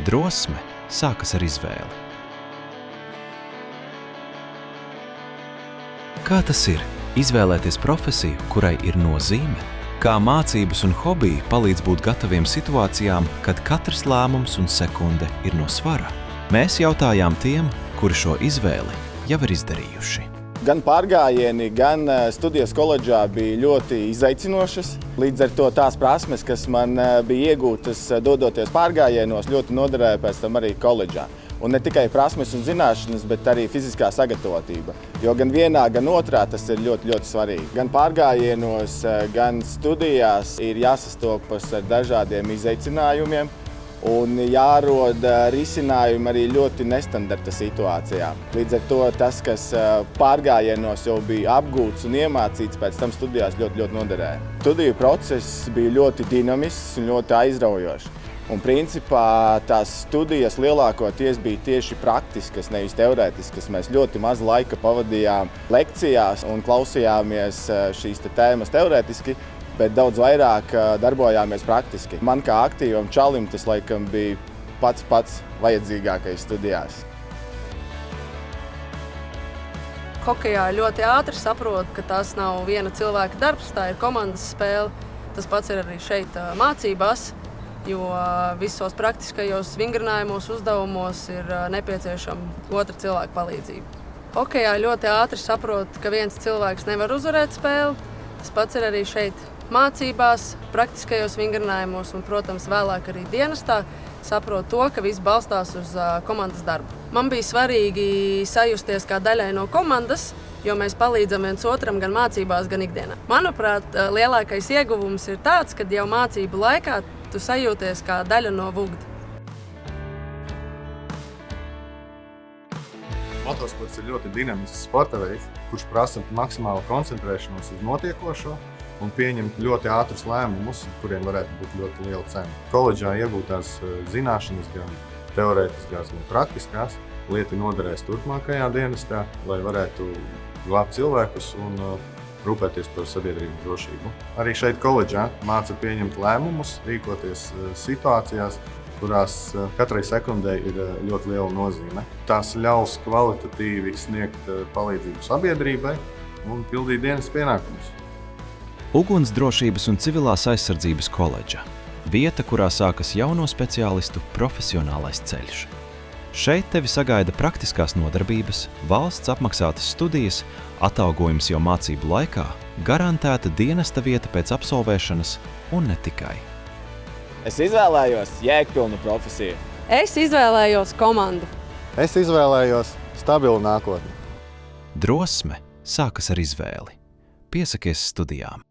Drosme sākas ar izvēli. Kā tas ir izvēlēties profesiju, kurai ir nozīme? Kā mācības un hobiji palīdz būt gataviem situācijām, kad katrs lēmums un sekunde ir no svara? Mēs jautājām tiem, kuri šo izvēli jau ir izdarījuši. Gan pārgājieni, gan studijas koledžā bija ļoti izaicinošas. Līdz ar to tās prasmes, kas man bija iegūtas dodoties pārgājienos, ļoti noderēja pēc tam arī koledžā. Un ne tikai prasmes un zināšanas, bet arī fiziskā sagatavotība. Jo gan vienā, gan otrā tas ir ļoti, ļoti svarīgi. Gan pārgājienos, gan studijās ir jāsastopas ar dažādiem izaicinājumiem un jārod risinājumi arī ļoti nestandarta situācijām. Līdz ar to tas, kas pārgājienos jau bija apgūts un iemācīts, pēc tam studijās ļoti, ļoti noderēja. Studiju process bija ļoti dinamisks un ļoti aizraujošs. Un principā tās studijas lielākoties bija tieši praktiskas, nevis teorētiskas. Mēs ļoti maz laika pavadījām lekcijās un klausījāmies šīs tēmas teorētiski, bet daudz vairāk darbojāmies praktiski. Man kā aktīvam čalim tas laikam bija pats vajadzīgākais studijās. Hokejā ļoti ātri saprot, ka tas nav viena cilvēka darbs, tā ir komandas spēle. Tas pats ir arī šeit mācībās, jo visos praktiskajos vingrinājumos, uzdevumos ir nepieciešama otra cilvēka palīdzība. Hokejā ļoti ātri saprot, ka viens cilvēks nevar uzvarēt spēli. Tas pats ir arī šeit mācībās, praktiskajos vingrinājumos un, protams, vēlāk arī dienestā saprot to, ka viss balstās uz komandas darbu. Man bija svarīgi sajusties kā daļai no komandas, jo mēs palīdzam viens otram gan mācībās, gan ikdienā. Manuprāt, lielākais ieguvums ir tāds, ka jau mācību laikā tu sajūties kā daļa no vugda. Motosports ir ļoti dinamisks sporta veids, kurš prasa maksimālu koncentrēšanos uz notiekošo un pieņemt ļoti ātrus lēmumus, kuriem varētu būt ļoti liela cena. Koledžā iegūtās zināšanas, gan teorētiskās, gan praktiskās, lieti noderēs turpmākajā dienestā, lai varētu glābt cilvēkus un rūpēties par sabiedrības drošību. Arī šeit koledžā māca pieņemt lēmumus, rīkoties situācijās, kurās katrai sekundei ir ļoti liela nozīme. Tās ļaus kvalitatīvi sniegt palīdzību sabiedrībai un pildīt dienas pienākumus. Ugunsdrošības un civilās aizsardzības koledža. Vieta, kurā sākas jauno speciālistu profesionālais ceļš. Šeit tevi sagaida praktiskās nodarbības, valsts apmaksātas studijas, atalgojums jau mācību laikā, garantēta dienesta vieta pēc absolvēšanas un ne tikai. Es izvēlējos jēgpilnu profesiju. Es izvēlējos komandu. Es izvēlējos stabilu nākotni. Drosme sākas ar izvēli. Piesakies studijām.